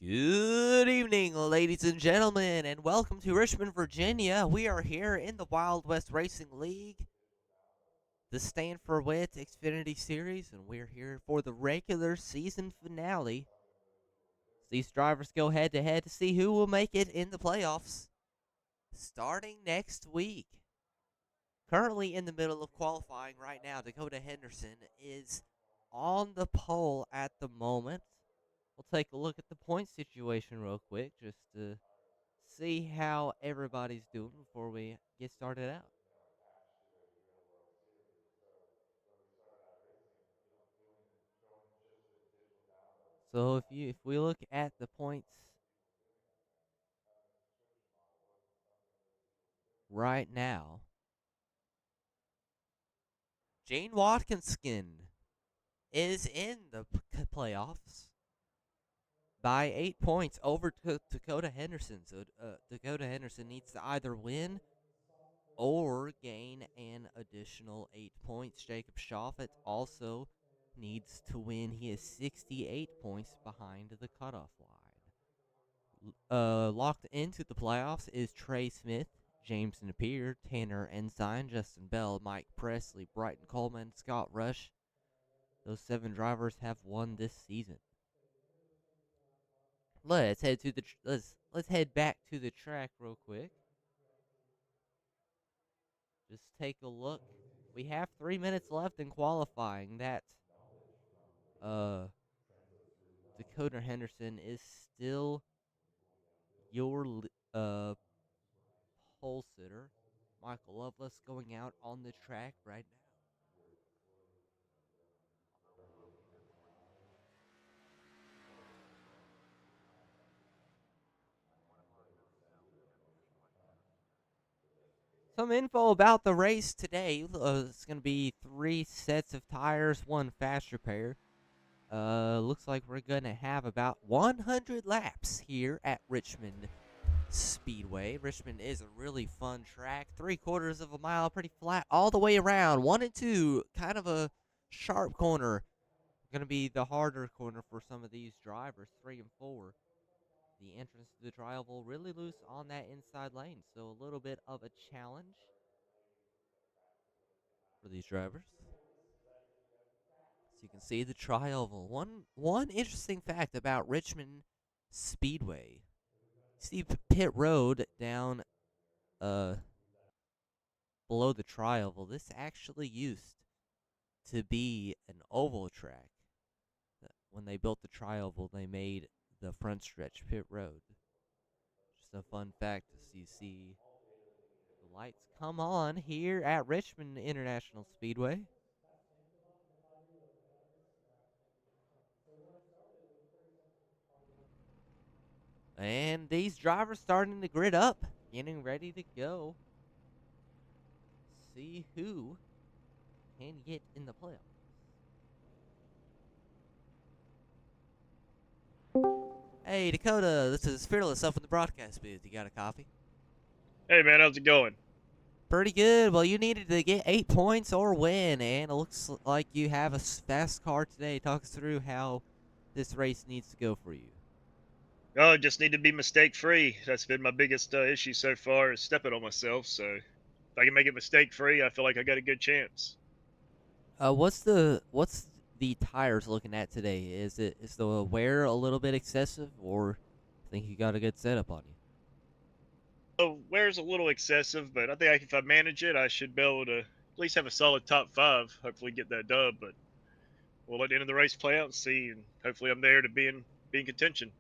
Good evening, ladies and gentlemen, and welcome to Richmond, Virginia. We are here in the Wild West Racing League, the Stand for Wit Xfinity Series, and we're here for the regular season finale. These drivers go head to head to see who will make it in the playoffs starting next week. Currently in the middle of qualifying right now, Dakota Henderson is on the pole at the moment. We'll take a look at the point situation real quick just to see how everybody's doing before we get started out. So if we look at the points right now, Gene Watkinskin is in the playoffs by 8 points over Dakota Henderson. So Dakota Henderson needs to either win or gain an additional 8 points. Jacob Schaffet also needs to win. He is 68 points behind the cutoff line. Locked into the playoffs is Trey Smith, James Napier, Tanner Ensign, Justin Bell, Mike Presley, Brighton Coleman, Scott Rush. Those 7 drivers have won this season. Let's head to the let's head back to the track real quick. Just take a look. We have 3 minutes left in qualifying. That uh Dakota Henderson is still your pole sitter. Michael Loveless going out on the track right now. Some info about the race today. It's going to be 3 sets of tires, 1 fast repair. Looks like we're going to have about 100 laps here at Richmond Speedway. Richmond is a really fun track. 3/4 of a mile, pretty flat all the way around. 1 and 2, kind of a sharp corner. Going to be the harder corner for some of these drivers. 3 and 4. The entrance to the trial will really loose on that inside lane, so a little bit of a challenge for these drivers. So you can see the tri-oval. One interesting fact about Richmond Speedway. See pit road down below the tri-oval. This actually used to be an oval track. When they built the tri-oval, they made the front stretch pit road. Just a fun fact as you see the lights come on here at Richmond International Speedway. And these drivers starting to grid up, getting ready to go. See who can get in the playoffs. Hey, Dakota, this is Fearless up in the broadcast booth. You got a copy? Hey, man, how's it going? Pretty good. Well, you needed to get 8 points or win, and it looks like you have a fast car today. Talk us through how this race needs to go for you. Oh, just need to be mistake-free. That's been my biggest issue so far is stepping on myself. So if I can make it mistake-free, I feel like I got a good chance. What's the tires looking at today? Is the wear a little bit excessive, or think you got a good setup on you? Oh, wear's a little excessive, but I think if I manage it, I should be able to at least have a solid top 5. Hopefully get that dub, but we'll let the end of the race play out and see, and hopefully I'm there to be in contention.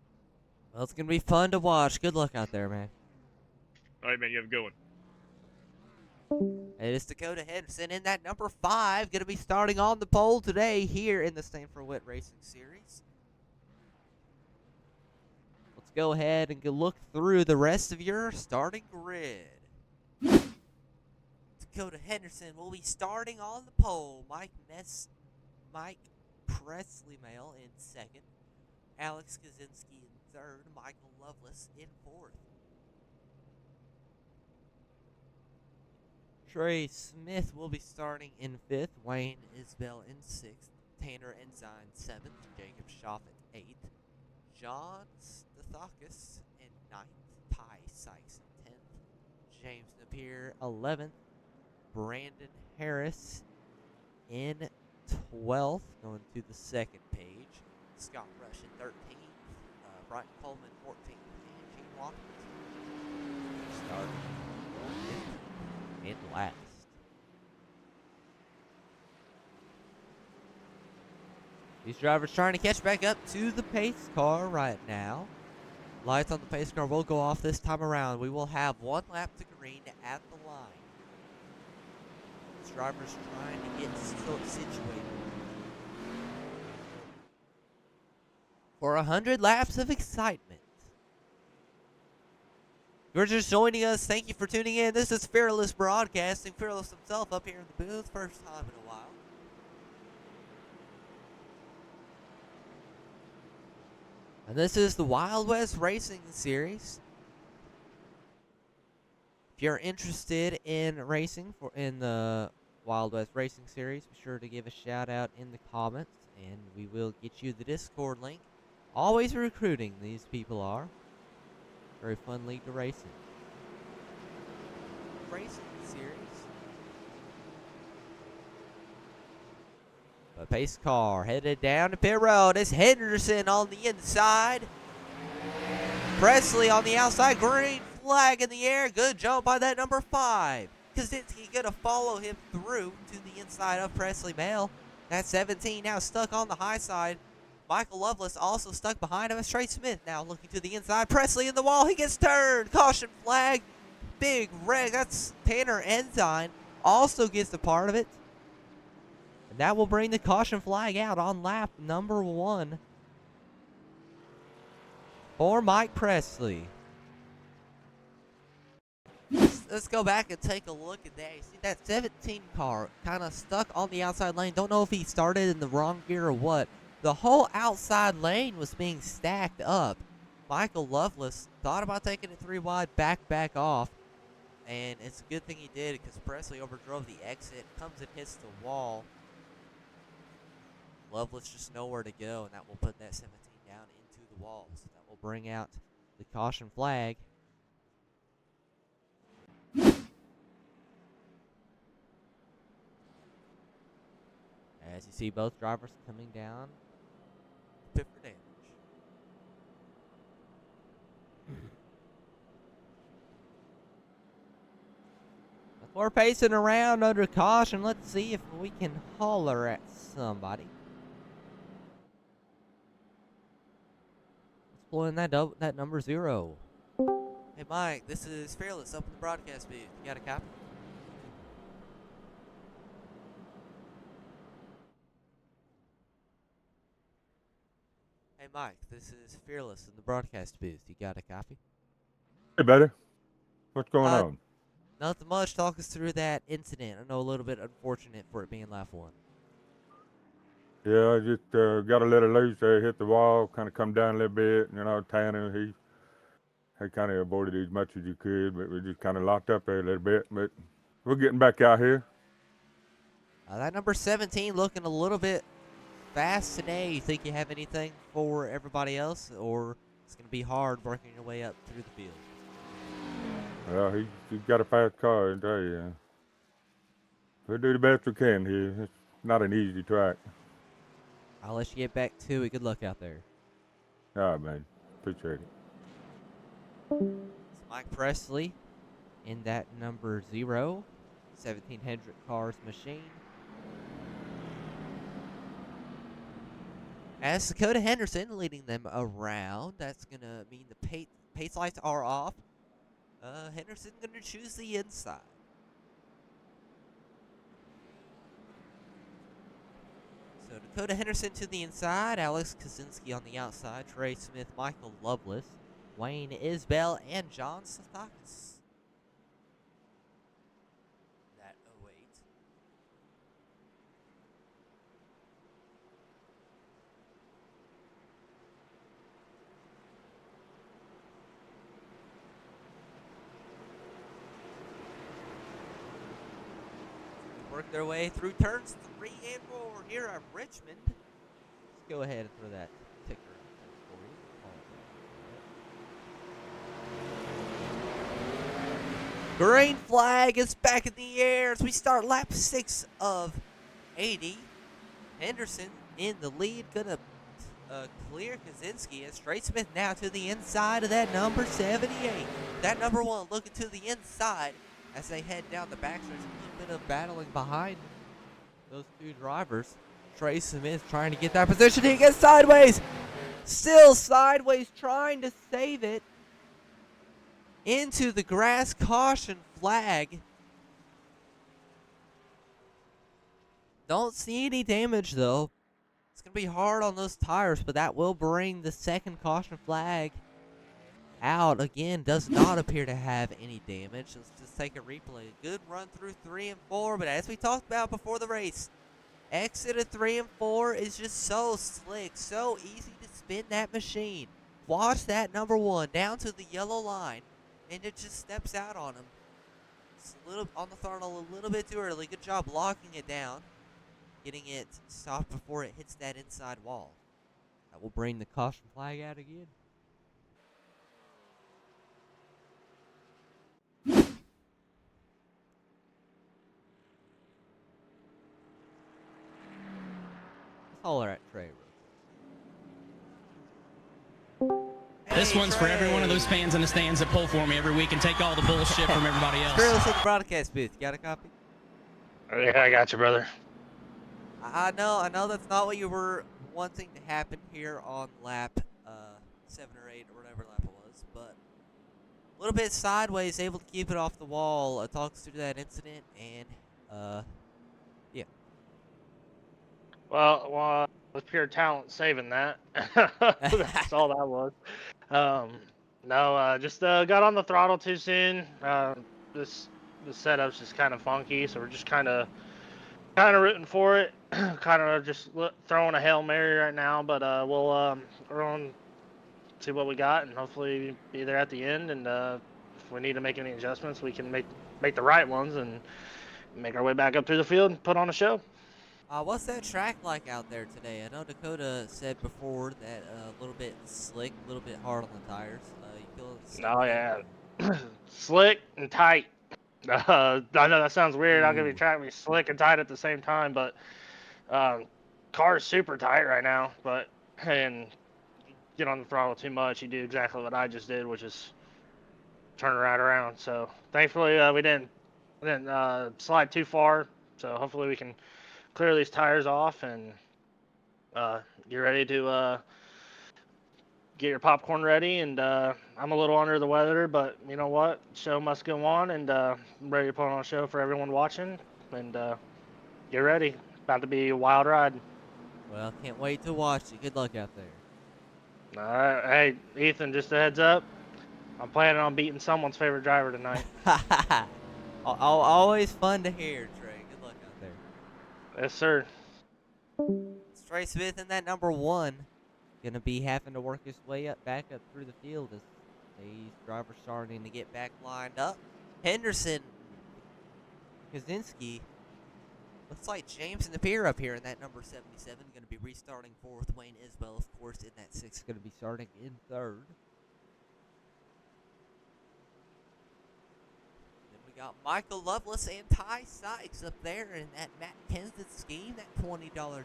Well, it's gonna be fun to watch. Good luck out there, man. All right, man, you have a good one. It is Dakota Henderson in that number 5, going to be starting on the pole today here in the Stanford Wit Racing Series. Let's go ahead and look through the rest of your starting grid. Dakota Henderson will be starting on the pole. Mike Presley Mail in second. Alex Kaczynski in third. Michael Loveless in fourth. Trey Smith will be starting in fifth. Wayne Isbell in sixth. Tanner Ensign seventh. Jacob Schaffet eighth. John Stathakis in 9th, Ty Sykes in 10th, James Napier 11th, Brandon Harris in 12th, going to the second page, Scott Rush in 13th, Brian Coleman 14th, and Gene Watkins starting 15th in last. These drivers trying to catch back up to the pace car right now. Lights on the pace car will go off this time around. We will have 1 lap to green at the line. These drivers trying to get situated for 100 laps of excitement. If you're just joining us, thank you for tuning in. This is Fearless Broadcasting. Fearless himself up here in the booth, first time in a while. And this is the Wild West Racing Series. If you're interested in racing in the Wild West Racing Series, be sure to give a shout out in the comments, and we will get you the Discord link. Always recruiting, these people are. Very fun league to race in. Racing Series. A pace car headed down to pit road. It's Henderson on the inside. Presley on the outside. Green flag in the air. Good jump by that number 5. Kaczynski going to follow him through to the inside of Presley Bell. That 17 now stuck on the high side. Michael Lovelace also stuck behind him. It's Trey Smith now looking to the inside. Presley in the wall. He gets turned. Caution flag. Big wreck. That's Tanner Ensign. Also gets a part of it. That will bring the caution flag out on lap number 1 for Mike Presley. Let's go back and take a look at that. You see that 17 car kind of stuck on the outside lane. Don't know if he started in the wrong gear or what. The whole outside lane was being stacked up. Michael Lovelace thought about taking it 3 wide, back off. And it's a good thing he did because Presley overdrove the exit, comes and hits the wall. Lovelace just nowhere to go, and that will put that 17 down into the wall. So that will bring out the caution flag. As you see both drivers coming down, pit for damage. If we're pacing around under caution, let's see if we can holler at somebody. Pulling that number 0. Hey Mike, this is Fearless up in the broadcast booth. You got a copy? Hey Mike, this is Fearless in the broadcast booth. You got a copy? Hey, buddy. What's going on? Nothing much. Talk us through that incident. I know a little bit unfortunate for it being lap 1. Yeah, I just got a little loose there, hit the wall, kind of come down a little bit. You know, Tanner, he kind of avoided it as much as he could, but we just kind of locked up there a little bit. But we're getting back out here. That number 17 looking a little bit fast today. You think you have anything for everybody else, or it's going to be hard working your way up through the field? Well, he's got a fast car, I tell you. We'll do the best we can here. It's not an easy track. I'll let you get back to it. Good luck out there. All right, man. Appreciate it. It's Mike Presley in that number 0, 1700 cars machine. As Dakota Henderson leading them around, that's going to mean the pace lights are off. Henderson going to choose the inside. So Dakota Henderson to the inside, Alex Kaczynski on the outside, Trey Smith, Michael Lovelace, Wayne Isbell, and John Stathakis. That 08. Work their way through turns 3 and 4 here at Richmond. Let's go ahead and throw that ticker for you. Green flag is back in the air as we start lap 6 of 80. Henderson in the lead, gonna clear Kaczynski as Trey Smith now to the inside of that number 78. That number 1 looking to the inside as they head down the backstretch. A little bit of battling behind those two drivers. Trey Smith trying to get that position. He gets sideways. Still sideways, trying to save it. Into the grass, caution flag. Don't see any damage though. It's going to be hard on those tires, but that will bring the second caution flag out. Again, does not appear to have any damage. Let's just take a replay. Good run through 3 and 4, but as we talked about before the race, exit of 3 and 4 is just so slick, so easy to spin that machine. Watch that number 1 down to the yellow line, and it just steps out on him. It's a little on the throttle a little bit too early. Good job locking it down, getting it stopped before it hits that inside wall. That will bring the caution flag out again. Let's holler at Trey. This one's for every one of those fans in the stands that pull for me every week and take all the bullshit from everybody else. Fearless at the broadcast booth. You got a copy? Yeah, I got you, brother. I know that's not what you were wanting to happen here on lap 7 or 8 or whatever lap it was, but a little bit sideways, able to keep it off the wall. Talks through that incident, and yeah. Well, with pure talent saving that. That's all that was. Just got on the throttle too soon. The setup's just kind of funky, so we're just kind of rooting for it. Kind of just throwing a Hail Mary right now, but we'll run, see what we got, and hopefully be there at the end. And if we need to make any adjustments, we can make the right ones and make our way back up through the field and put on a show. What's that track like out there today? I know Dakota said before that a little bit slick, a little bit hard on the tires. You feel it? Oh yeah, slick and tight. I know that sounds weird. I'll give you a track be slick and tight at the same time, but car's super tight right now. And get on the throttle too much, you do exactly what I just did, which is turn right around. So thankfully we didn't slide too far. So hopefully we can clear these tires off and get ready to get your popcorn ready. And I'm a little under the weather, but you know what? Show must go on, and I'm ready to put on a show for everyone watching. And get ready. About to be a wild ride. Well, can't wait to watch it. Good luck out there. All right. Hey, Ethan, just a heads up. I'm planning on beating someone's favorite driver tonight. Always fun to hear, Trey. Good luck out there. Yes, sir. Trey Smith in that number 1. Gonna be having to work his way back up through the field as these drivers starting to get back lined up. Henderson, Kaczynski. Looks like James Napier up here in that number 77. Going to be restarting 4th. Wayne Isbell, of course, in that 6th. Going to be starting in 3rd. Then we got Michael Lovelace and Ty Sykes up there in that Matt Kenseth scheme, that $20 General.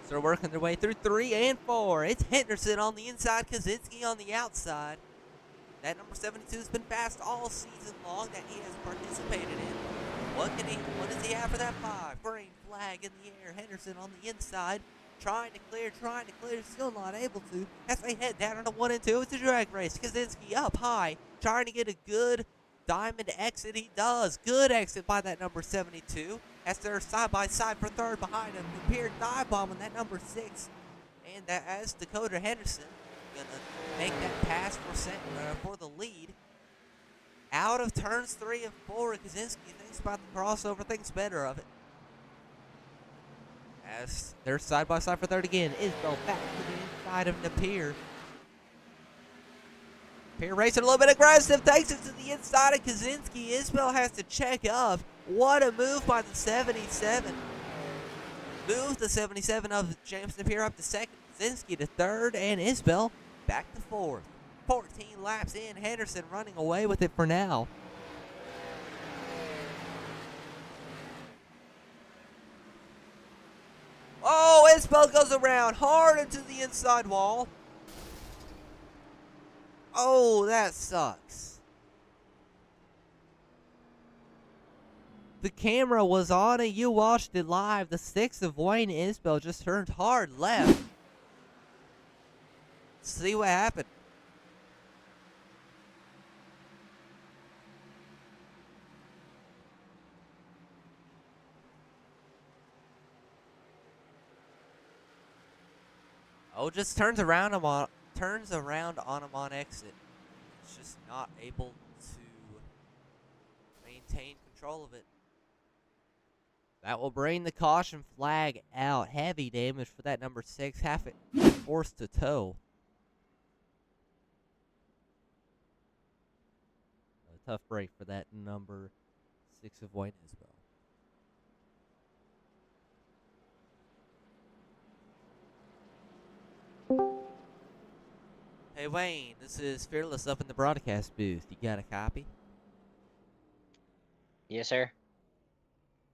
So they're working their way through 3 and 4. It's Henderson on the inside, Kaczynski on the outside. That number 72 has been fast all season long that he has participated in. What does he have for that 5? Green flag in the air. Henderson on the inside, trying to clear, still not able to. As they head down into 1 and 2, it's a drag race. Kaczynski up high, trying to get a good diamond exit. He does. Good exit by that number 72. As they're side by side for 3rd behind him. Napier dive bombing that number 6. And as Dakota Henderson gonna make that pass for the lead. Out of turns 3 and 4, Kaczynski thinks about the crossover, thinks better of it. As they're side by side for 3rd again, Isbell back to the inside of Napier. Napier racing a little bit aggressive, takes it to the inside of Kaczynski. Isbell has to check up. What a move by the 77. Move the 77 of James Napier up to 2nd. Kaczynski to 3rd, and Isbell back to 4th. 14 laps in. Henderson running away with it for now. Oh, Isbell goes around hard into the inside wall. Oh, that sucks. The camera was on and you watched it live. The 6 of Wayne Isbell just turned hard left. See what happened. Oh, just turns around on him on exit. It's just not able to maintain control of it. That will bring the caution flag out. Heavy damage for that number 6. Half it forced to tow. A tough break for that number 6 of Wayne Isbell. Hey Wayne, this is Fearless up in the broadcast booth. You got a copy? Yes, sir.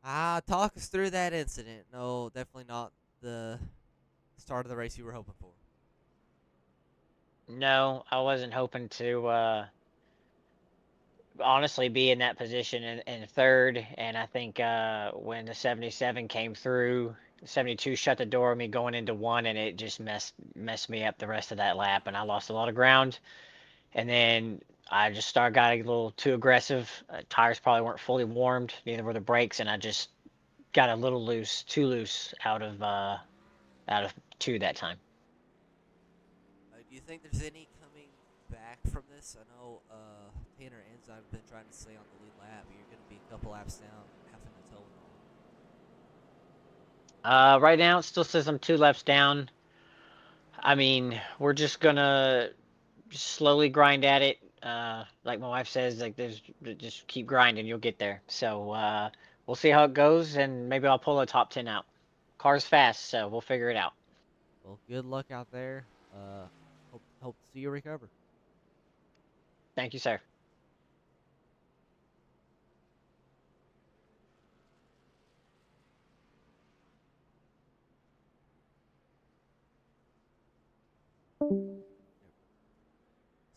Talk us through that incident. No, definitely not the start of the race you were hoping for. No, I wasn't hoping to honestly be in that position in third, and I think when the 77 came through, 72 shut the door on me going into one, and it just messed me up the rest of that lap, and I lost a lot of ground. And then I just got a little too aggressive. Tires probably weren't fully warmed, neither were the brakes, and I just got a little too loose out of two that time. Do you think there's any coming back from this? I know Tanner Ensign have been trying to stay on the lead lap. You're going to be a couple laps down, having to tow it on. Right now it still says I'm 2 laps down. I mean, we're just gonna slowly grind at it. Like my wife says, like just keep grinding, you'll get there. So we'll see how it goes, and maybe I'll pull a top 10 out. Car's fast, so we'll figure it out. Well, good luck out there. Hope to see you recover. Thank you, sir.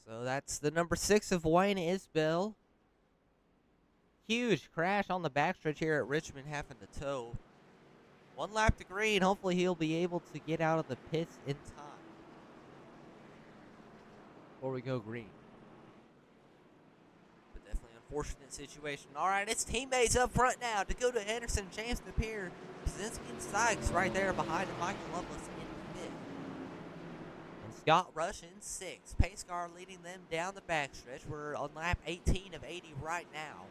So that's the number 6 of Wayne Isbell. Huge crash on the backstretch here at Richmond, having to tow. 1 lap to green. Hopefully he'll be able to get out of the pits in time before we go green. But definitely unfortunate situation. All right, it's teammates up front now. Dakota Henderson, James Napier, Kaczynski and Sykes right there behind Michael Lovelace in 5th. And Scott Rush in 6th. Pace car leading them down the backstretch. We're on lap 18 of 80 right now.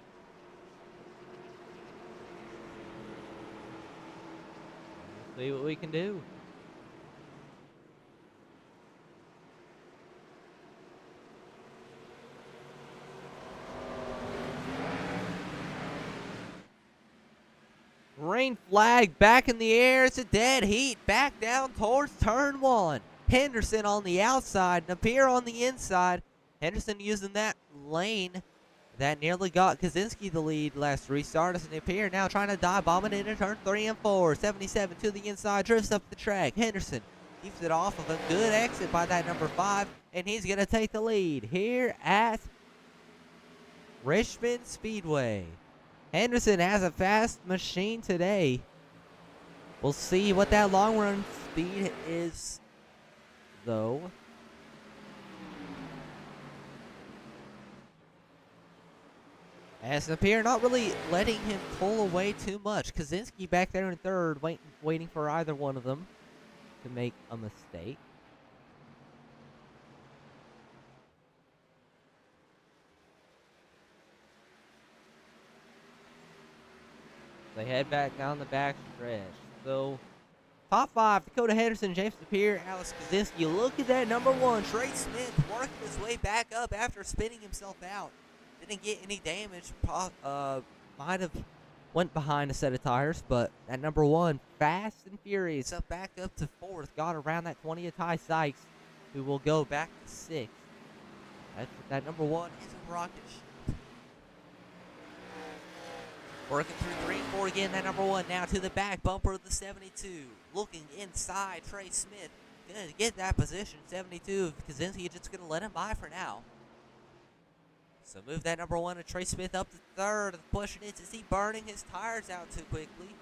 We'll see what we can do. Green flag back in the air. It's a dead heat. Back down towards turn 1. Henderson on the outside. Napier on the inside. Henderson using that lane that nearly got Kaczynski the lead last restart. As Napier now trying to dive bomb it into turn 3 and 4. 77 to the inside. Drifts up the track. Henderson keeps it off of a good exit by that number 5. And he's going to take the lead here at Richmond Speedway. Henderson has a fast machine today. We'll see what that long run speed is, though. As Napier not really letting him pull away too much. Kaczynski back there in 3rd, waiting for either one of them to make a mistake. They head back down the back stretch. So, top 5, Dakota Henderson, James Napier, Alex Kaczynski. Look at that number 1, Trey Smith working his way back up after spinning himself out. Didn't get any damage. Might have went behind a set of tires, but that number 1, fast and furious, up back up to 4th. Got around that 20th high Sykes, who will go back to 6th. That number 1 is a rocket ship. Working through 3 and 4 again. That number 1 now to the back bumper of the 72. Looking inside, Trey Smith gonna get that position. 72 of Kaczynski just gonna let him by for now. So move that number 1 to Trey Smith up to 3rd. The question is he burning his tires out too quickly?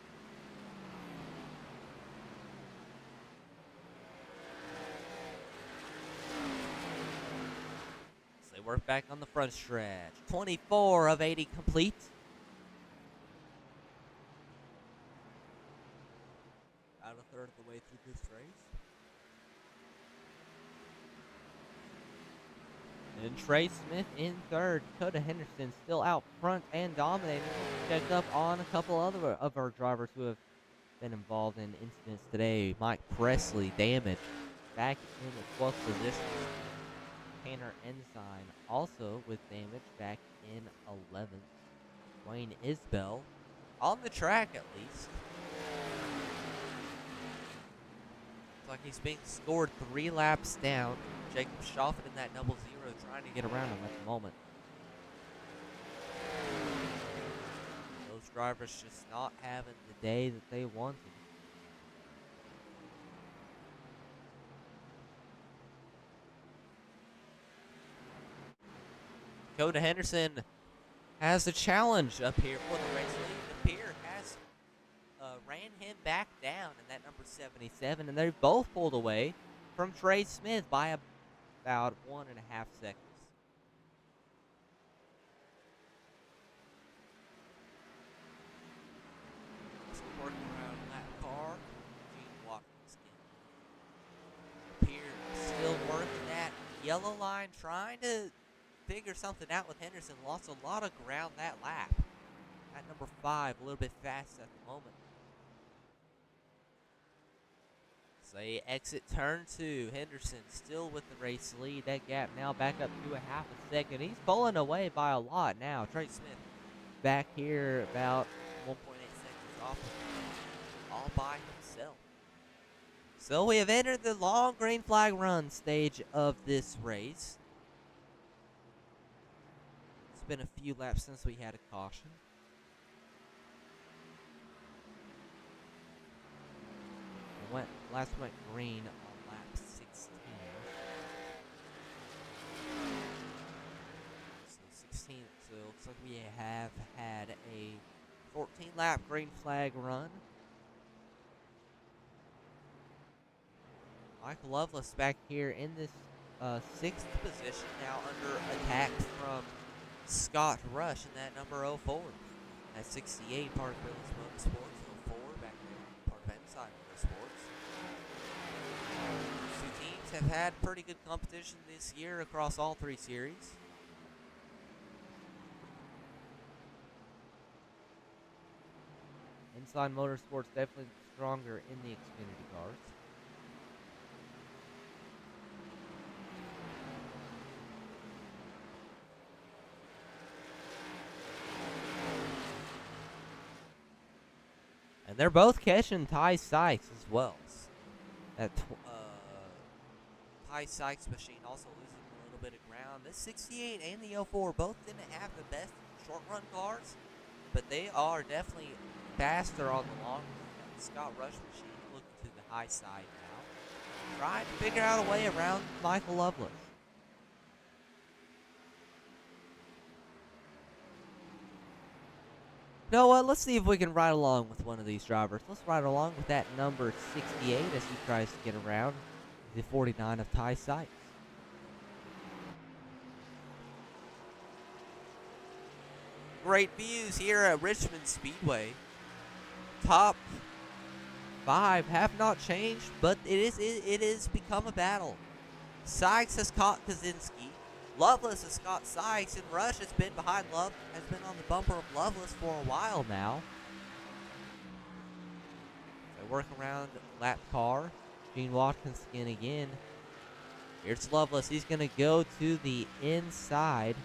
So they work back on the front stretch. 24 of 80 complete. About a third of the way through this race. And Trey Smith in 3rd. Dakota Henderson still out front and dominating. Checked up on a couple other of our drivers who have been involved in incidents today. Mike Presley damaged back in the 12th position. Tanner Ensign also with damage back in 11th. Wayne Isbell on the track at least. Looks like he's being scored 3 laps down. Jacob Schaffen in that double zero trying to get around him at the moment. Those drivers just not having the day that they wanted. Dakota Henderson has a challenge up here for the race lead. The Pier has ran him back down in that number 77, and they've both pulled away from Trey Smith by about 1.5 seconds. So working around that car, Gene Watkins Pier still working that yellow line, trying to figure something out with Henderson. Lost a lot of ground that lap. At number 5, a little bit fast at the moment. So they exit turn 2. Henderson still with the race lead. That gap now back up to a half a second. He's pulling away by a lot now. Trey Smith back here about 1.8 seconds off all by himself. So we have entered the long green flag run stage of this race. It's been a few laps since we had a caution. Last went green on lap 16. So 16. So it looks like we have had a 14 lap green flag run. Michael Loveless back here in this 6th position now under attack from Scott Rush in that number 04. At 68, part of Phillips Motorsports. 04 back there, part of Inside Motorsports. Two teams have had pretty good competition this year across all 3 series. Inside Motorsports definitely stronger in the Xfinity cars. And they're both catching Ty Sykes as well. That Ty Sykes machine also losing a little bit of ground. This 68 and the 04 both didn't have the best short run cars, but they are definitely faster on the long run. The Scott Rush machine looking to the high side now, trying to figure out a way around Michael Loveless. You know what? Let's see if we can ride along with one of these drivers. Let's ride along with that number 68 as he tries to get around the 49 of Ty Sykes. Great views here at Richmond Speedway. Top 5 have not changed, but it is become a battle. Sykes has caught Kaczynski. Loveless has got Sykes, and Rush has been behind has been on the bumper of Loveless for a while now. They work around lap car. Gene Watkins again. Here's Loveless. He's going to go to the inside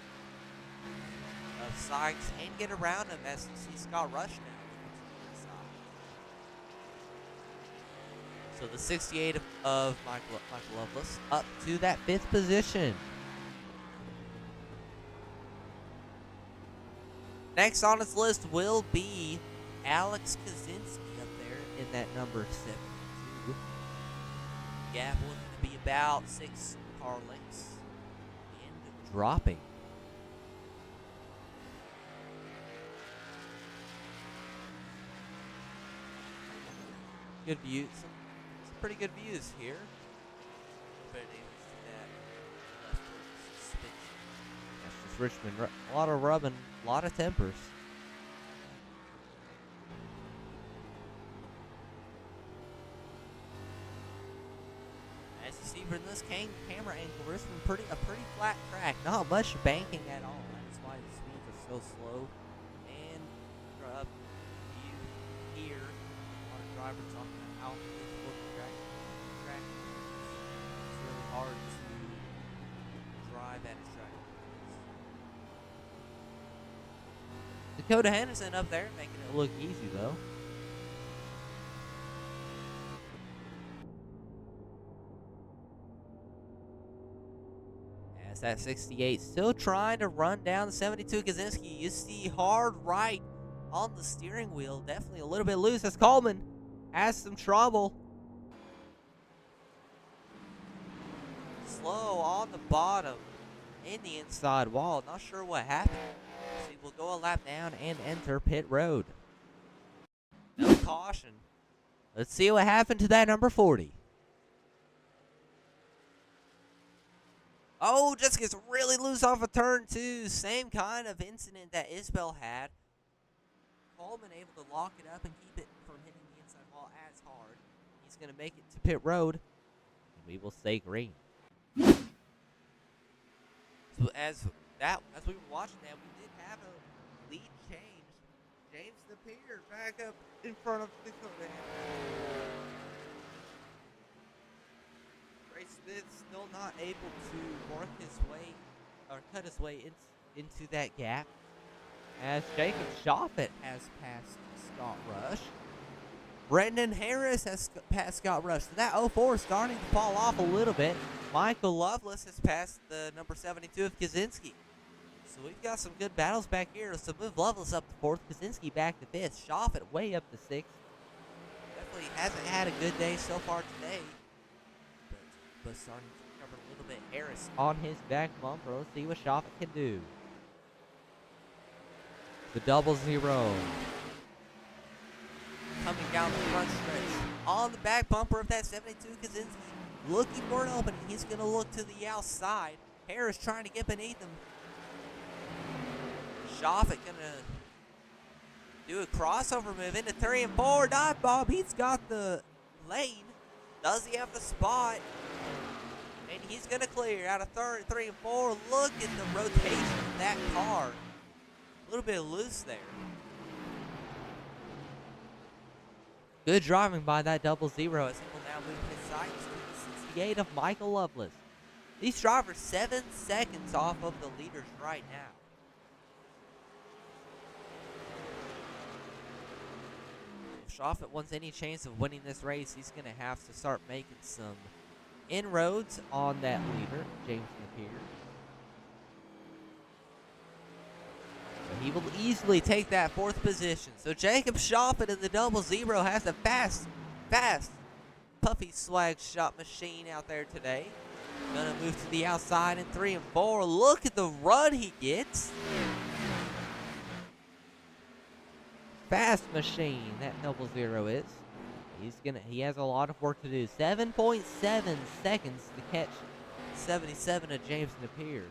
of Sykes and get around him as you see Scott Rush now. So the 68 of Michael Loveless up to that 5th position. Next on his list will be Alex Kaczynski up there in that number 72. Gap looking to be about 6 car lengths and dropping. Good views, some pretty good views here. But it is that left foot suspension. That's just Richmond. A lot of rubbing, a lot of tempers. As you see from this camera angle, Richmond a pretty flat track, not much banking at all. That's why the speeds are so slow. And up view here, a lot of drivers talking about how difficult the track is. It's really hard to drive at its track. Dakota Henderson up there making it look easy though. As that 68 still trying to run down the 72 Kaczynski. You see hard right on the steering wheel. Definitely a little bit loose as Coleman has some trouble. Slow on the bottom in the inside wall. Not sure what happened. So we'll go a lap down and enter pit road. No caution. Let's see what happened to that number 40. Oh, just gets really loose off of turn 2. Same kind of incident that Isbell had. Coleman able to lock it up and keep it from hitting the inside wall as hard. He's going to make it to pit road. And we will stay green. So as we were watching that, we did have a lead change. James Napier back up in front of Dakota. Trey Smith still not able to work his way or cut his way into that gap. As Jacob Shoffett has passed Scott Rush. Brendan Harris has passed Scott Rush. So that 04 is starting to fall off a little bit. Michael Lovelace has passed the number 72 of Kaczynski. So we've got some good battles back here. So move Lovelace up to 4th, Kaczynski back to 5th, Shoffett way up to 6th. Definitely hasn't had a good day so far today. But starting to recover a little bit. Harris on his back bumper. Let's see what Shoffett can do. The 00. Coming down the front stretch. On the back bumper of that 72 Kaczynski. Looking for an opening. He's going to look to the outside. Harris trying to get beneath him. Shoffett going to do a crossover move into 3 and 4. Dive Bob. He's got the lane. Does he have the spot? And he's going to clear out of 3 and 4. Look at the rotation of that car. A little bit loose there. Good driving by that 00 as he will now move his sights to the 68 of Michael Lovelace. These drivers 7 seconds off of the leaders right now. If Shoffett wants any chance of winning this race, he's going to have to start making some inroads on that leader, James Napier. He will easily take that 4th position. So Jacob Shoffett in the 00 has a fast puffy swag shot machine out there today. Gonna move to the outside in 3 and 4. Look at the run he gets. Fast machine, that 00 is. He has a lot of work to do. 7.7 seconds to catch 77 of James Napier.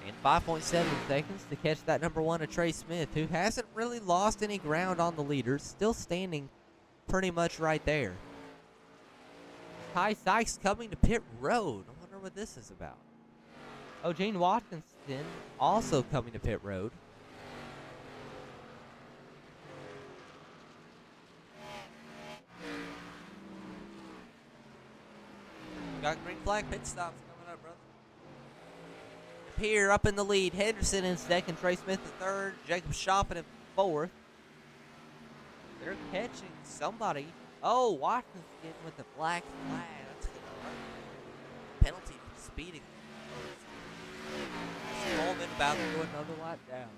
And 5.7 seconds to catch that number 1 of Trey Smith, who hasn't really lost any ground on the leaders. Still standing pretty much right there. Ty Sykes coming to pit road. I wonder what this is about. Oh, Gene Watkinson also coming to pit road. Got green flag pit stops coming up, brother. Here up in the lead. Henderson in 2nd, Trey Smith in 3rd, Jacob Shoffett in 4th. They're catching somebody. Oh, Watkins getting with the black flag. That's going to hurt. Penalty for speeding. about to go another lap down.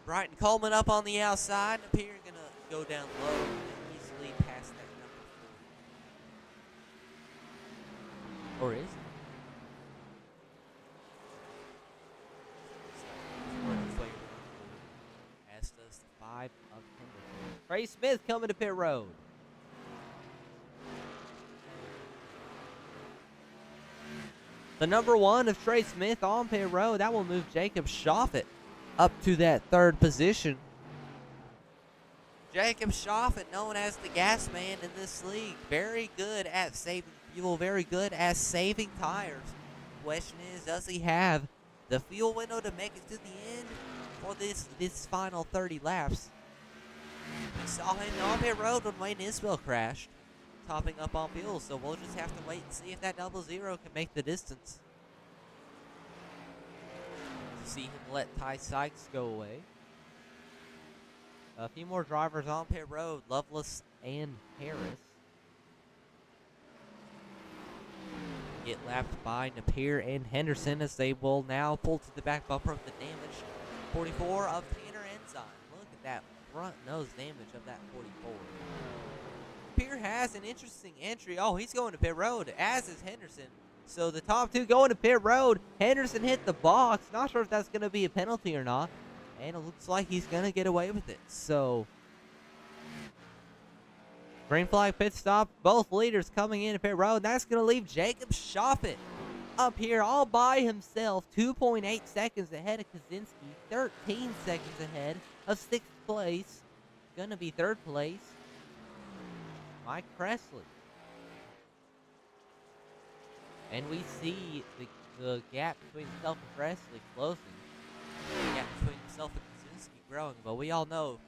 Brighton Coleman up on the outside. Napier gonna go down low and easily pass that number 4. Or is it? As does the 5 of Henderson. Trey Smith coming to pit road. The number 1 of Trey Smith on pit road. That will move Jacob Shoffett up to that 3rd position. Jacob Shoffett, known as the gas man in this league. Very good at saving fuel. Very good at saving tires. Question is, does he have the fuel window to make it to the end for this final 30 laps? We saw him on pit road when Wayne Isbell crashed, topping up on fuel, so we'll just have to wait and see if that 00 can make the distance. See him let Ty Sykes go away. A few more drivers on pit road, Lovelace and Harris. Get lapped by Napier and Henderson as they will now pull to the back bumper of the damage. 44 of Tanner Ensign. Look at that front nose damage of that 44. Napier has an interesting entry. Oh, he's going to pit road, as is Henderson. So the top 2 going to pit road. Henderson hit the box. Not sure if that's going to be a penalty or not. And it looks like he's going to get away with it. So, green flag pit stop. Both leaders coming in to pit road. That's going to leave Jacob Shoffett up here all by himself. 2.8 seconds ahead of Kaczynski. 13 seconds ahead of 6th place. Going to be 3rd place, Mike Presley. And we see the gap between himself and Presley closing. The gap between himself and Kaczynski growing. But we all know,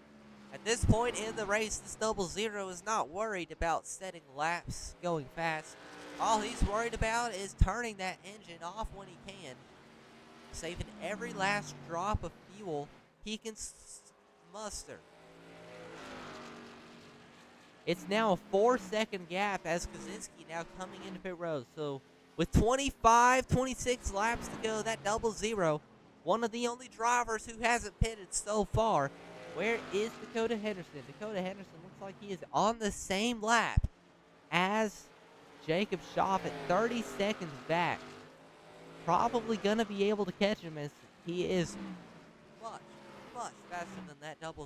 at this point in the race, this 00 is not worried about setting laps, going fast. All he's worried about is turning that engine off when he can, saving every last drop of fuel he can muster. It's now a 4-second gap as Kaczynski now coming into pit road. So with 26 laps to go, that 00, one of the only drivers who hasn't pitted so far. Where is Dakota Henderson? Dakota Henderson looks like he is on the same lap as Jacob Shoffett, 30 seconds back. Probably going to be able to catch him as he is much, much faster than that 00.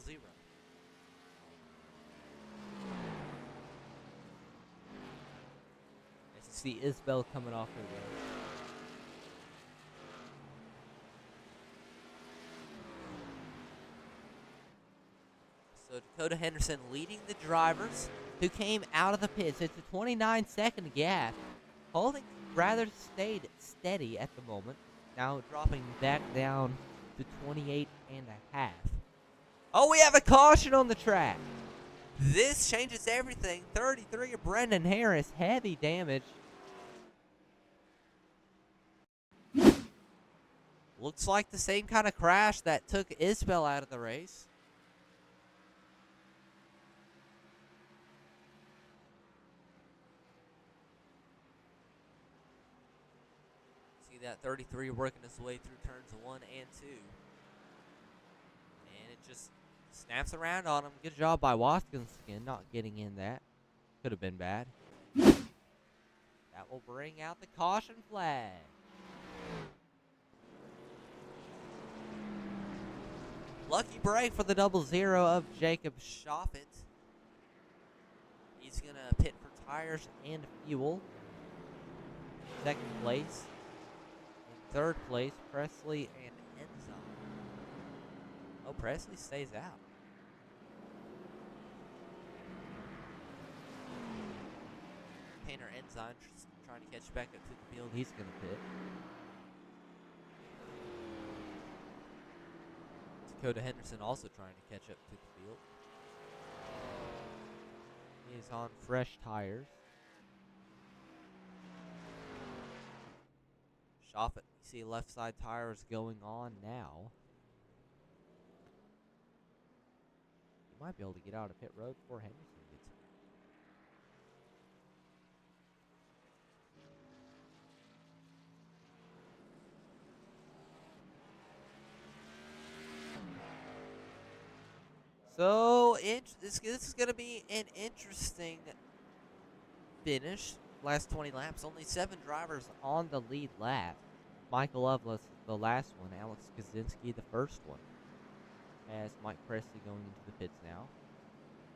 As you see Isbell coming off her road. So Dakota Henderson leading the drivers who came out of the pits. It's a 29-second gap. Holding rather stayed steady at the moment. Now dropping back down to 28 and a half. Oh, we have a caution on the track. This changes everything. 33 of Brendan Harris. Heavy damage. Looks like the same kind of crash that took Isbell out of the race. That 33 working its way through turns 1 and 2. And it just snaps around on him. Good job by Watkins again, not getting in that. Could have been bad. That will bring out the caution flag. Lucky break for the 00 of Jacob Shoffett. He's going to pit for tires and fuel. 2nd place. 3rd place, Presley and Ensign. Oh, Presley stays out. Tanner Ensign trying to catch back up to the field. He's going to pit. Dakota Henderson also trying to catch up to the field. He is on fresh tires. Shoffett. See left side tires going on now. You might be able to get out of pit road before Henderson gets in. So this is going to be an interesting finish. Last 20 laps, only 7 drivers on the lead lap. Michael Loveless, the last one. Alex Kaczynski, the first one. As Mike Presley going into the pits now.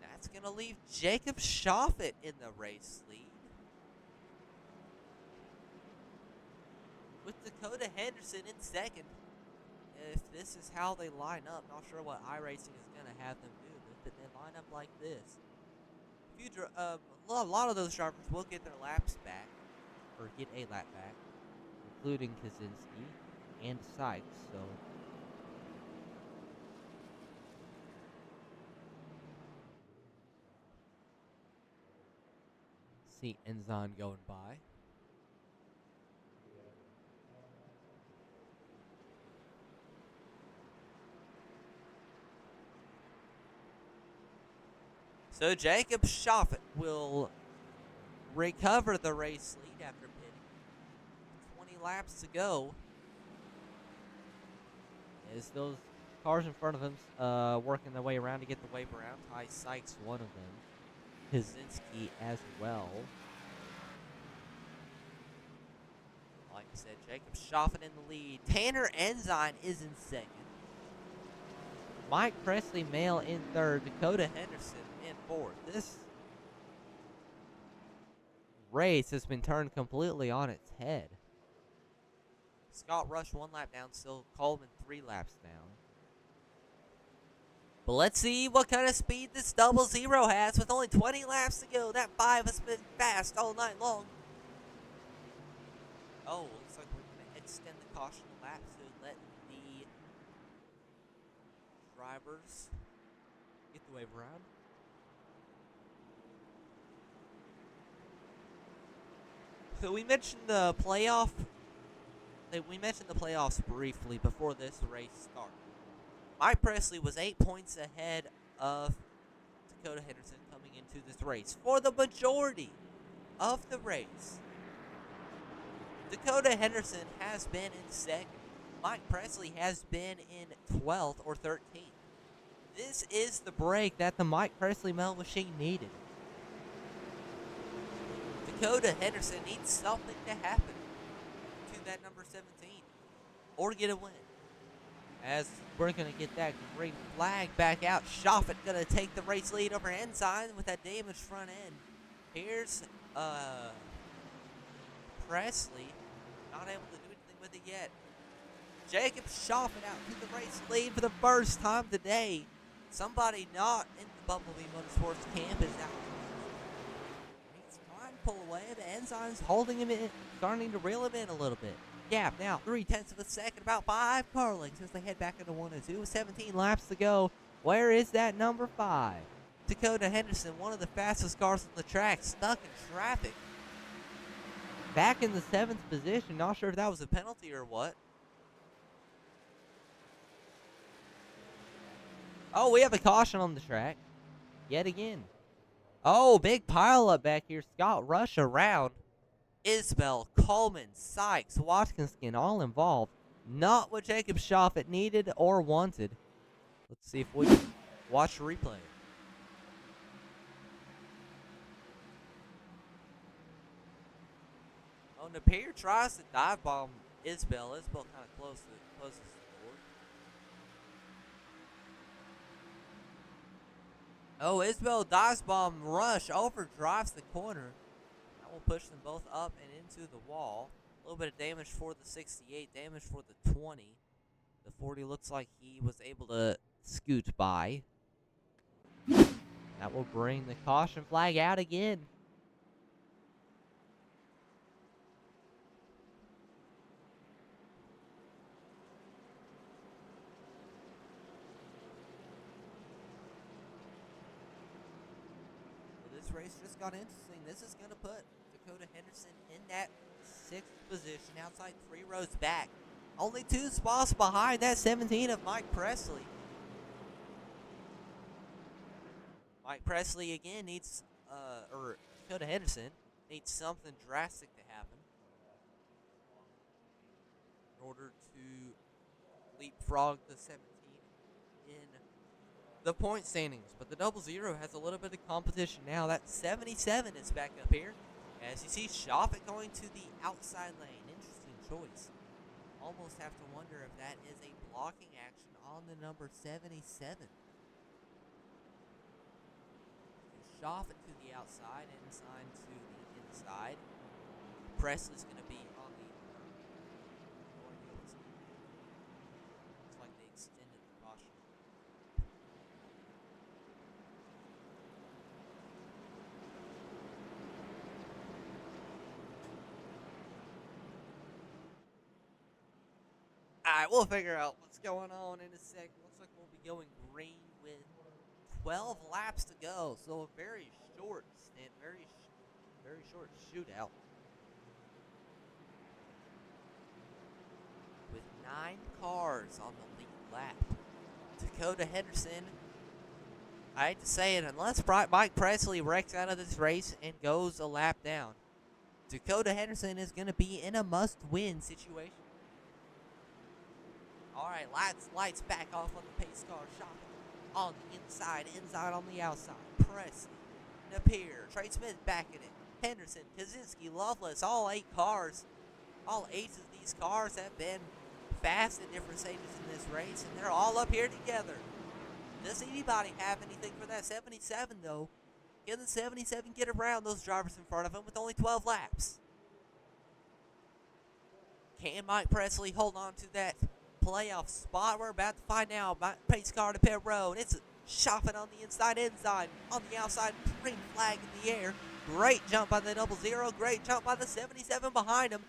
That's going to leave Jacob Shoffett in the race lead. With Dakota Henderson in second. If this is how they line up, not sure what iRacing is going to have them do, but if they line up like this, a lot of those drivers will get their laps back, or get a lap back, including Kaczynski and Sykes, so... See Enzon going by. So Jacob Shoffett will recover the race lead after pitting. 20 laps to go. As those cars in front of him working their way around to get the wave around. Ty Sykes, one of them. Kaczynski as well. Like I said, Jacob Shoffett in the lead. Tanner Enzine is in second. Mike Presley Male in third. Dakota Henderson in fourth. This race has been turned completely on its head. Scott Rush 1 lap down, still Coleman 3 laps down. But let's see what kind of speed this 00 has with only 20 laps to go. That 5 has been fast all night long. Oh, looks like we're going to extend the caution lap to let the drivers get the wave around. So we mentioned the playoff. We mentioned the playoffs briefly before this race started. Mike Presley was 8 points ahead of Dakota Henderson coming into this race for the majority of the race. Dakota Henderson has been in second. Mike Presley has been in 12th or 13th. This is the break that the Mike Presley Mel machine needed. Dakota Henderson needs something to happen to that number 17 or get a win. As we're going to get that green flag back out. Shoffett going to take the race lead over Ensign with that damaged front end. Here's Presley. Not able to do anything with it yet. Jacob Shoffett out to the race lead for the first time today. Somebody not in the Bumblebee Motorsports camp is out. He's trying to pull away, but Ensign's holding him in, starting to reel him in a little bit. Gap now, 0.3 of a second, about 5 car lengths as they head back into 1 and 2 with 17 laps to go. Where is that number 5? Dakota Henderson, one of the fastest cars on the track, stuck in traffic. Back in the 7th position, not sure if that was a penalty or what. Oh, we have a caution on the track. Yet again. Oh, big pile up back here. Scott Rush around. Isbell, Coleman, Sykes, Watkinskin, all involved. Not what Jacob Shoffett needed or wanted. Let's see if we can watch the replay. Oh, Napier tries to dive bomb Isbell. Isbell kind of close to the board. Oh, Isbell dives bomb Rush, overdrives the corner. That will push them both up and into the wall. A little bit of damage for the 68, damage for the 20. The 40 looks like he was able to scoot by. That will bring the caution flag out again. This race just got interesting. This is going to put Dakota Henderson in that 6th position outside 3 rows back. Only 2 spots behind that 17 of Mike Presley. Mike Presley again needs, or Dakota Henderson needs something drastic to happen in order to leapfrog the 17 in the point standings, but the 00 has a little bit of competition now. That 77 is back up here. As you see, Shoffett going to the outside lane. Interesting choice. Almost have to wonder if that is a blocking action on the number 77. Shoffett to the outside, Ensign to the inside. Presley's going to be on the looks like they extended the caution. Alright, we'll figure out what's going on in a second. Looks like we'll be going green with 12 laps to go. So a very short stint, very short shootout. With 9 cars on the lead lap. Dakota Henderson, I hate to say it, unless Mike Presley wrecks out of this race and goes a lap down, Dakota Henderson is going to be in a must-win situation. Alright, lights back off on the pace car. Shopping on the inside, Ensign on the outside. Presley, Napier, Trey Smith back in it. Henderson, Kaczynski, Loveless, all 8 cars. All 8 of these cars have been fast at different stages in this race, and they're all up here together. Does anybody have anything for that 77, though? Can the 77 get around those drivers in front of him with only 12 laps? Can Mike Presley hold on to that playoff spot? We're about to find out. Pace car to pit road. It's Shoffett on the inside, Ensign on the outside, green flag in the air. Great jump by the 00. Great jump by the 77 behind him.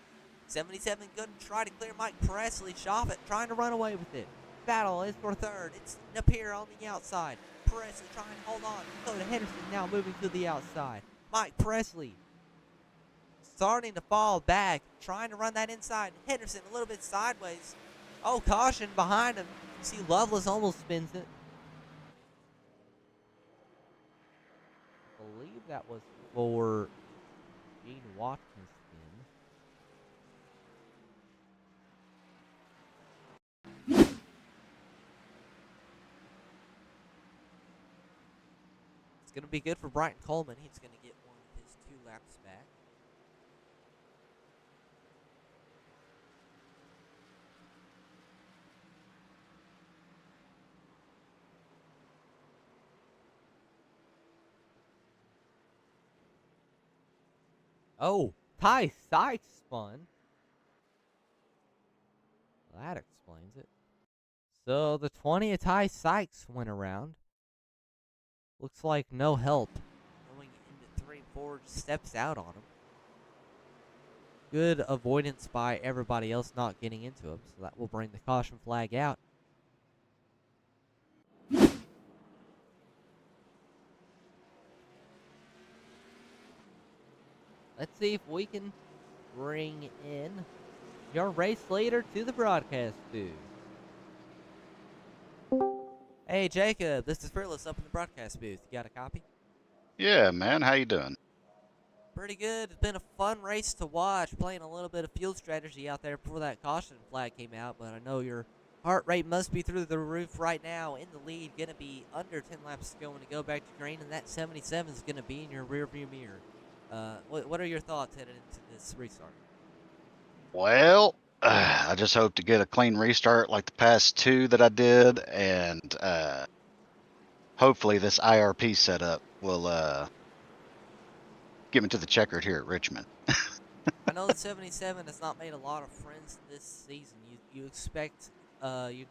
77 going to try to clear Mike Presley. Shoffett trying to run away with it. Battle is for third. It's Napier on the outside. Presley trying to hold on. Dakota Henderson now moving to the outside. Mike Presley starting to fall back, trying to run that inside. Henderson a little bit sideways. Oh, caution behind him. You see Loveless almost spins it. I believe that was for Gene Watkins. It's going to be good for Brighton Coleman. He's going to get one of his 2 laps back. Oh, Ty Sykes spun. Well, that explains it. So the 20 of Ty Sykes went around. Looks like no help. Going into 3 and 4, steps out on him. Good avoidance by everybody else not getting into him, so that will bring the caution flag out. Let's see if we can bring in your race leader to the broadcast booth. Hey, Jacob, this is Fearless up in the broadcast booth. You got a copy? Yeah, man. How you doing? Pretty good. It's been a fun race to watch, playing a little bit of field strategy out there before that caution flag came out, but I know your heart rate must be through the roof right now. In the lead, going to be under 10 laps to go when you go back to green, and that 77 is going to be in your rearview mirror. What are your thoughts headed into this restart? Well, I just hope to get a clean restart like the past 2 that I did, and hopefully this IRP setup will get me to the checkered here at Richmond. I know the 77 has not made a lot of friends this season. You expect you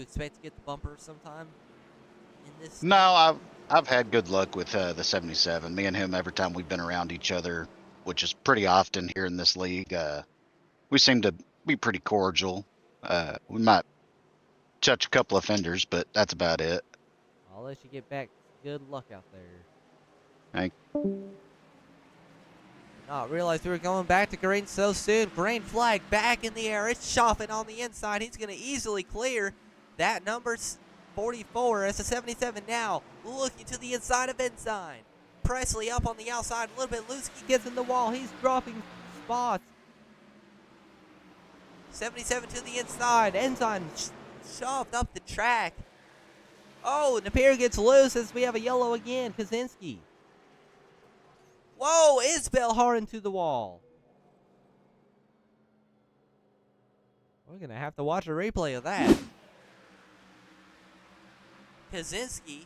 expect to get the bumper sometime in this? No, I've had good luck with the 77. Me and him, every time we've been around each other, which is pretty often here in this league, we seem to be pretty cordial. We might touch a couple of fenders, but that's about it. I'll let you get back. Good luck out there. Thank Not realize we were going back to green so soon. Green flag back in the air. It's Shoffett on the inside. He's going to easily clear that number 44. It's a 77 now. Looking to the inside of Ensign. Presley up on the outside. A little bit loose. He gets in the wall. He's dropping spots. 77 to the inside. Ensign shoved up the track. Oh, Napier gets loose as we have a yellow again. Kaczynski. Whoa, Isbell hard into the wall. We're going to have to watch a replay of that. Kaczynski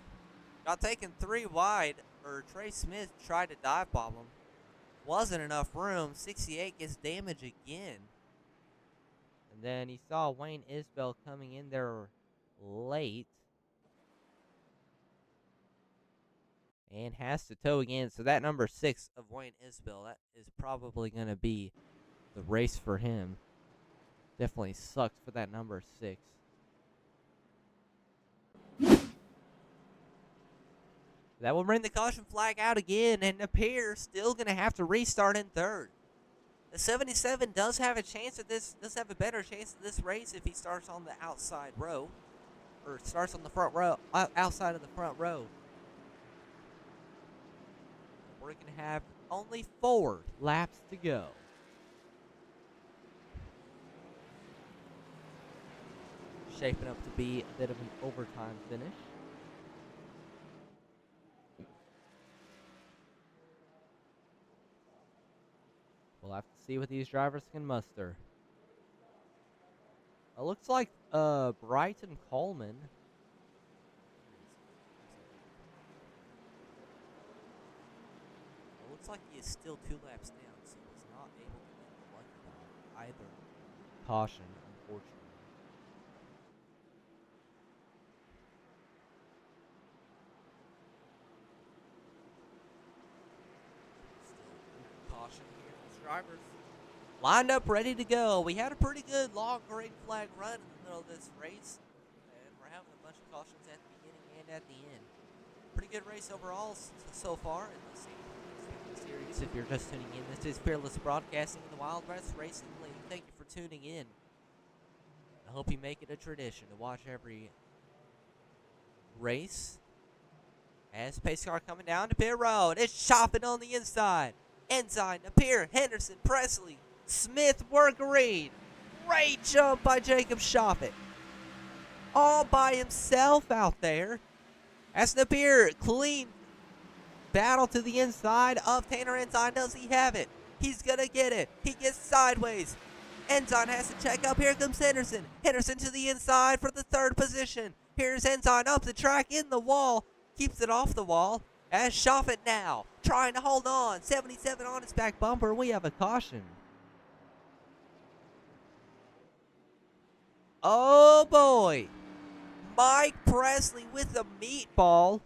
got taken 3 wide, or Trey Smith tried to dive bomb him. Wasn't enough room. 68 gets damage again. And then he saw Wayne Isbell coming in there late. And has to tow again. So that number 6 of Wayne Isbell, that is probably going to be the race for him. Definitely sucks for that number 6. That will bring the caution flag out again, and Napier still going to have to restart in third. The 77 does have a chance at this, does have a better chance at this race if he starts on the outside row, or starts on the front row, outside of the front row. We're going to have only 4 laps to go. Shaping up to be a bit of an overtime finish. We'll have to see what these drivers can muster. It looks like Brighton Coleman. It looks like he is still 2 laps down, so he's not able to get the lucky on either caution, unfortunately. Still caution here. These drivers lined up, ready to go. We had a pretty good long green flag run in the middle of this race, and we're having a bunch of cautions at the beginning and at the end. Pretty good race overall so far in the Xfinity series. If you're just tuning in, this is Fearless Broadcasting in the Wild West Racing League. Thank you for tuning in. I hope you make it a tradition to watch every race. As pace car coming down to pit road, it's chopping on the inside. Ensign, Napier, Henderson, Presley, Smith, Workerine. Great jump by Jacob Shoppett. All by himself out there. As Napier, clean battle to the inside of Tanner Ensign. Does he have it? He's going to get it. He gets sideways. Ensign has to check up. Here comes Henderson. Henderson to the inside for the 3rd position. Here's Ensign up the track in the wall. Keeps it off the wall. As Shoffett now trying to hold on. 77 on his back bumper. We have a caution. Oh boy. Mike Presley with a meatball.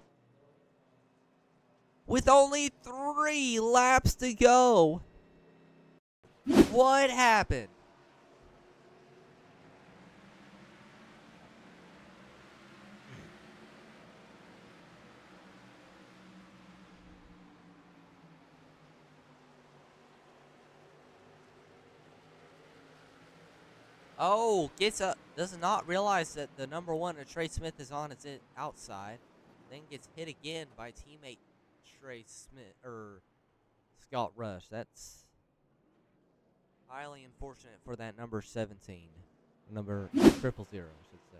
With only 3 laps to go. What happened? Oh, gets up. Does not realize that the number 1 of Trey Smith is on his outside. Then gets hit again by teammate Trey Smith, or Scott Rush. That's highly unfortunate for that number 17. Number 000, I should say.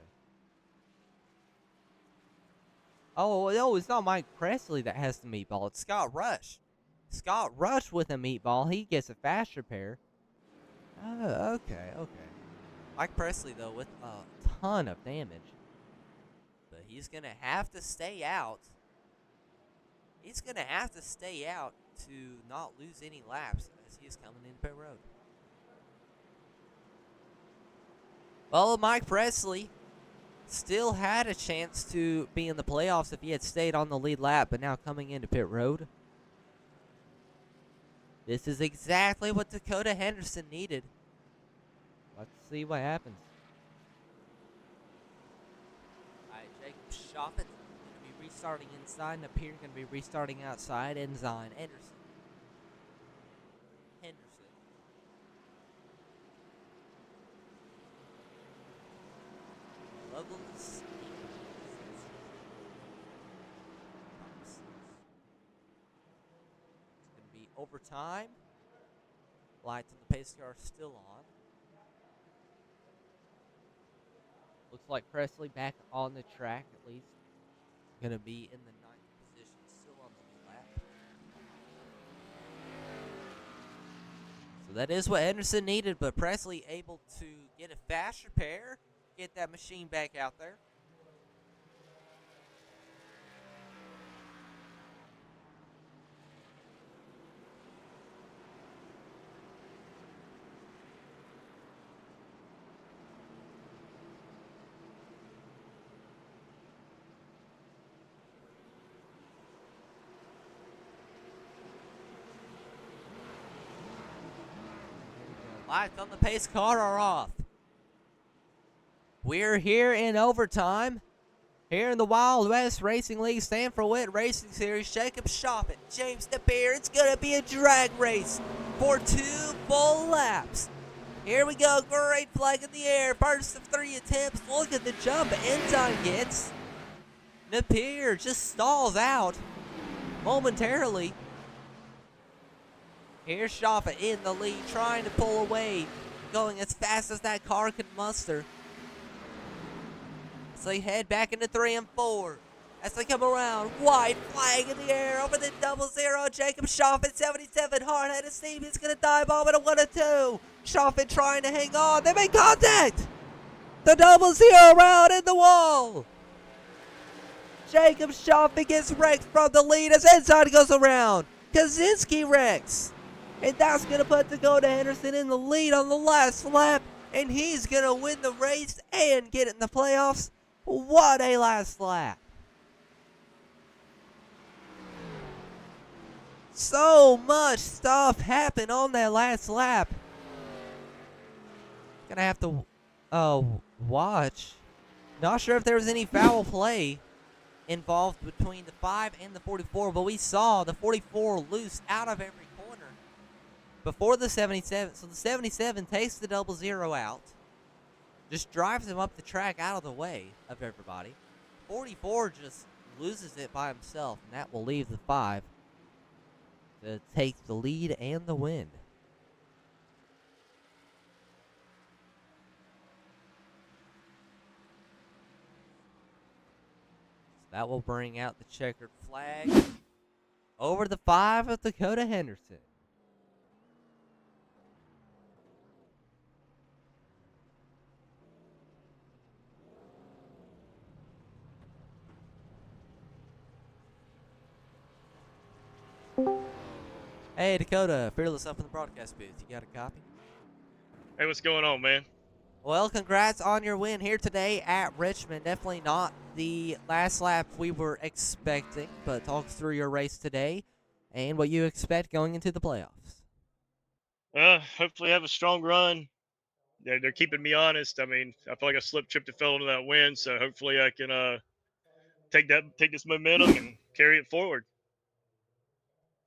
Oh, no, it's not Mike Presley that has the meatball. It's Scott Rush. Scott Rush with a meatball. He gets a fast repair. Okay. Mike Presley, though, with a ton of damage. But he's going to have to stay out. He's going to have to stay out to not lose any laps as he is coming in pit road. Well, Mike Presley still had a chance to be in the playoffs if he had stayed on the lead lap, but now coming into pit road. This is exactly what Dakota Henderson needed. Let's see what happens. All right, Jacob Shoppett going to be restarting inside. Napier going to be restarting outside. Ensign, Henderson. Loveland's it's going to be overtime. Lights on the pace car are still on. Looks like Presley back on the track at least. going to be in the 9th position, still on the new lap. So that is what Henderson needed, but Presley able to get a fast repair, get that machine back out there. Lights on the pace car are off. We're here in overtime. Here in the Wild West Racing League Stanford Witt Racing Series, Jacob Shopping, James Napier. It's going to be a drag race for 2 full laps. Here we go, great flag in the air. First of 3 attempts. Look at the jump Ensign gets. Napier just stalls out momentarily. Here's Shopping in the lead, trying to pull away, going as fast as that car could muster. So they head back into 3 and 4. As they come around, white flag in the air over the 00. Jacob Shoffin, 77, hard-headed Steve. He's going to dive bomb at a 1 and 2. Shoffin trying to hang on. They make contact. The 00 round in the wall. Jacob Shoffin gets wrecked from the lead as Ensign goes around. Kaczynski wrecks. And that's going to put Dakota Henderson in the lead on the last lap. And he's going to win the race and get it in the playoffs. What a last lap. So much stuff happened on that last lap. Gonna have to watch. Not sure if there was any foul play involved between the 5 and the 44, but we saw the 44 loose out of every corner before the 77. So the 77 takes the 00 out. Just drives him up the track out of the way of everybody. 44 just loses it by himself, and that will leave the 5 to take the lead and the win. So that will bring out the checkered flag over the 5 of Dakota Henderson. Hey, Dakota, Fearless up in the broadcast booth. You got a copy? Hey, what's going on, man? Well, congrats on your win here today at Richmond. Definitely not the last lap we were expecting, but talk us through your race today and what you expect going into the playoffs. Hopefully have a strong run. They're keeping me honest. I mean, I feel like I slipped, tripped, and fell into that win, so hopefully I can take this momentum and carry it forward.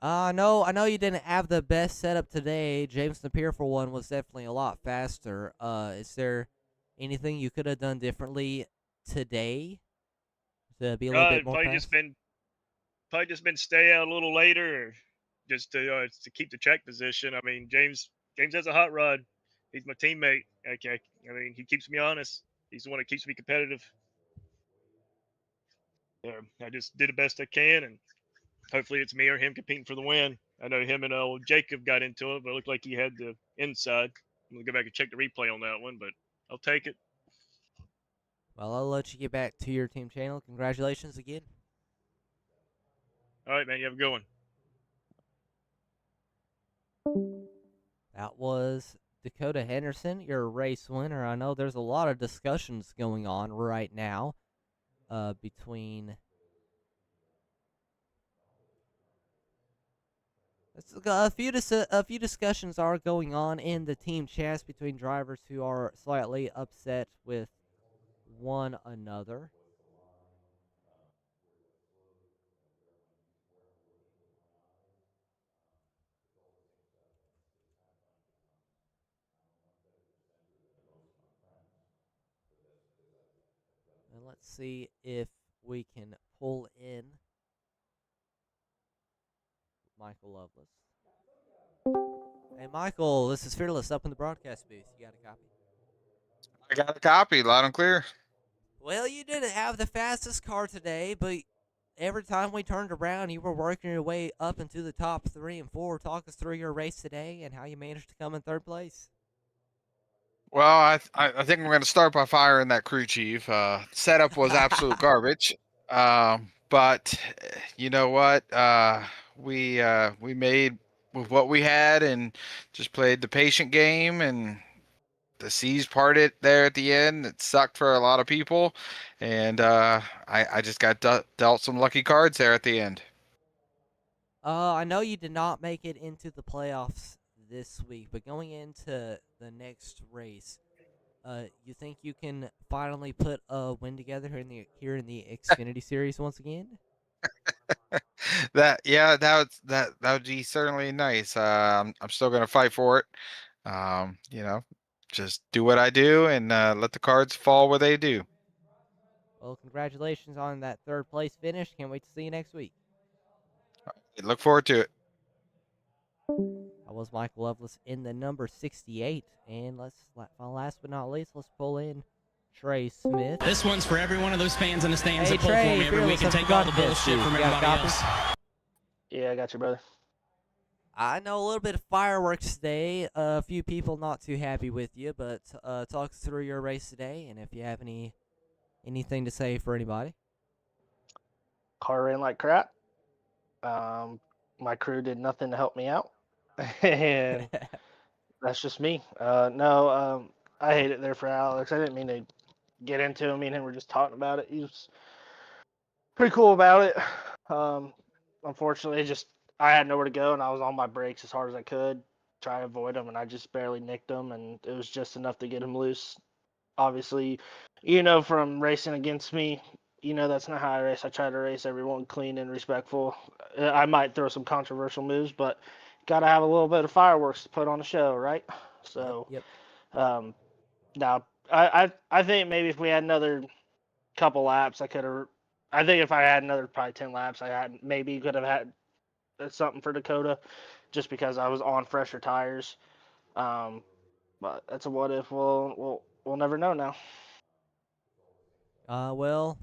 I know you didn't have the best setup today. James Napier, for one, was definitely a lot faster. Is there anything you could have done differently today to be a little bit more fast? Probably just been stay out a little later, or just to keep the track position. I mean, James has a hot rod. He's my teammate. Okay, I mean, he keeps me honest. He's the one that keeps me competitive. I just did the best I can, and hopefully it's me or him competing for the win. I know him and Jacob got into it, but it looked like he had the inside. I'm going to go back and check the replay on that one, but I'll take it. Well, I'll let you get back to your team channel. Congratulations again. All right, man. You have a good one. That was Dakota Henderson, your race winner. I know there's a lot of discussions going on right now between... A few discussions are going on in the team chats between drivers who are slightly upset with one another. And let's see if we can pull in Michael Lovelace. Hey, Michael, this is Fearless up in the broadcast booth. You got a copy? I got a copy, loud and clear. Well, you didn't have the fastest car today, but every time we turned around, you were working your way up into the top 3 and 4. Talk us through your race today and how you managed to come in third place. Well, I think I'm going to start by firing that crew chief. Setup was absolute garbage. But you know what? We made with what we had and just played the patient game, and the seas parted there at the end. It sucked for a lot of people, and I just got dealt some lucky cards there at the end. I know you did not make it into the playoffs this week, but going into the next race, you think you can finally put a win together here in the Xfinity series once again? That would be certainly nice. I'm still gonna fight for it. You know, just do what I do and let the cards fall where they do. Well, congratulations on that third place finish. Can't wait to see you next week. Look forward to it. That was Michael Lovelace in the number 68. And last but not least, let's pull in Trey Smith. This one's for every one of those fans in the stands Hey, that pull Trey, for me every fearless, week and I take all forgot the to miss bullshit you. from You got a everybody copy? else. Yeah, I got you, brother. I know a little bit of fireworks today. A few people not too happy with you, but talk us through your race today, and if you have anything to say for anybody. Car ran like crap. My crew did nothing to help me out, and that's just me. No, I hate it there for Alex. I didn't mean to get into him. Me and him were just talking about it. He was pretty cool about it. Unfortunately, just I had nowhere to go, and I was on my brakes as hard as I could, try to avoid him, and I just barely nicked him, and it was just enough to get him loose. Obviously, from racing against me, that's not how I race. I try to race everyone clean and respectful. I might throw some controversial moves, but gotta have a little bit of fireworks to put on a show, right? So, Yep. now I think maybe if we had another couple laps, I could have. I think if I had another probably 10 laps, maybe could have had something for Dakota, just because I was on fresher tires. Um, but that's a what if. We'll never know now. Well,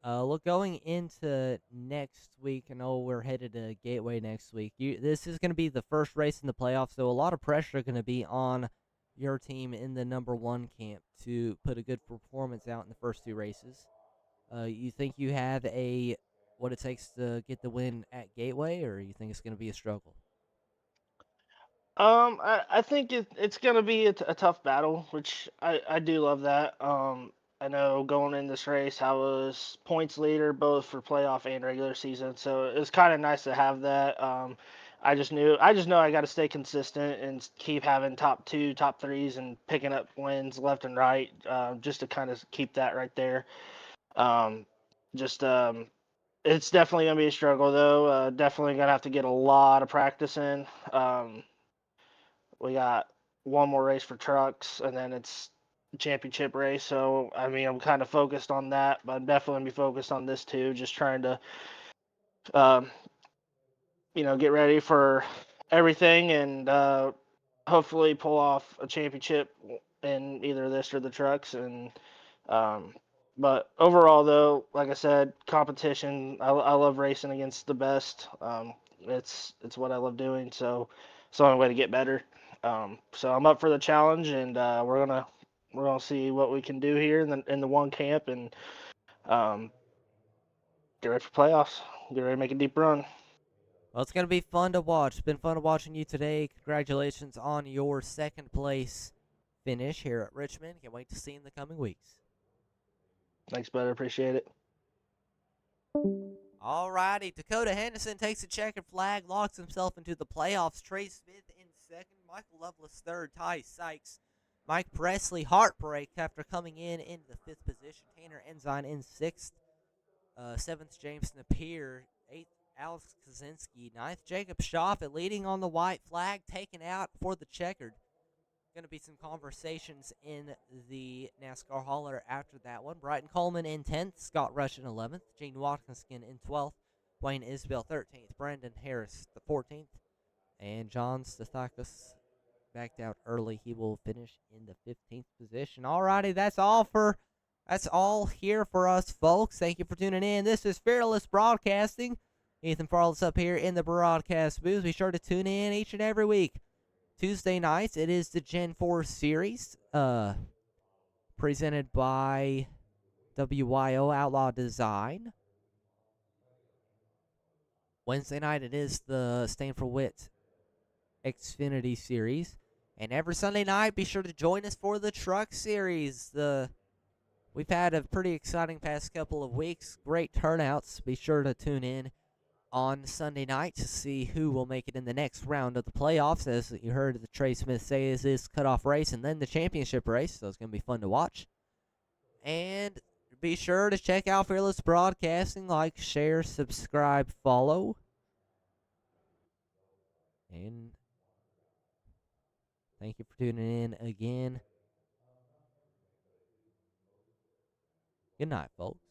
look, going into next week, I know we're headed to Gateway next week. This is going to be the first race in the playoffs, so a lot of pressure going to be on your team in the number 1 camp to put a good performance out in the first 2 races. You think you have what it takes to get the win at Gateway, or you think it's going to be a struggle? I think it's gonna be a tough battle, which I do love that. I know going in this race, I was points leader both for playoff and regular season, so it's kind of nice to have that. I just know I got to stay consistent and keep having top 2, top 3s, and picking up wins left and right, just to kind of keep that right there. Um, just it's definitely gonna be a struggle though. Definitely gonna have to get a lot of practice in. We got one more race for trucks, and then it's a championship race. So I mean, I'm kind of focused on that, but I'm definitely gonna be focused on this too. Just trying to, um, get ready for everything, and hopefully pull off a championship in either this or the trucks. And um, but overall, though, like I said, competition. I love racing against the best. It's what I love doing. So it's the only way to get better. So I'm up for the challenge, and we're gonna see what we can do here in the one camp, and um, get ready for playoffs. Get ready to make a deep run. Well, it's going to be fun to watch. It's been fun watching you today. Congratulations on your second place finish here at Richmond. Can't wait to see you in the coming weeks. Thanks, brother. Appreciate it. Alrighty, Dakota Henderson takes a checkered flag, locks himself into the playoffs. Trey Smith in second, Michael Lovelace third, Ty Sykes, Mike Presley heartbreak after coming in the 5th position. Tanner Ensign in 6th, 7th James Napier, 8th Alex Kaczynski, 9th Jacob Schaffet leading on the white flag, taken out for the checkered. Going to be some conversations in the NASCAR hauler after that one. Bryton Coleman in 10th, Scott Rush in 11th, Gene Watkinson in 12th, Wayne Isbell 13th, Brandon Harris the 14th, and John Stathakis backed out early. He will finish in the 15th position. Alrighty, that's all for That's all here for us, folks. Thank you for tuning in. This is Fearless Broadcasting. Ethan Farless up here in the broadcast booth. Be sure to tune in each and every week. Tuesday nights, it is the Gen 4 series, presented by WYO Outlaw Design. Wednesday night, it is the Stand for Wit Xfinity series. And every Sunday night, be sure to join us for the Truck series. We've had a pretty exciting past couple of weeks. Great turnouts. Be sure to tune in on Sunday night to see who will make it in the next round of the playoffs. As you heard the Trey Smith say, is this cutoff race and then the championship race. So it's going to be fun to watch. And be sure to check out Fearless Broadcasting. Like, share, subscribe, follow. And thank you for tuning in again. Good night, folks.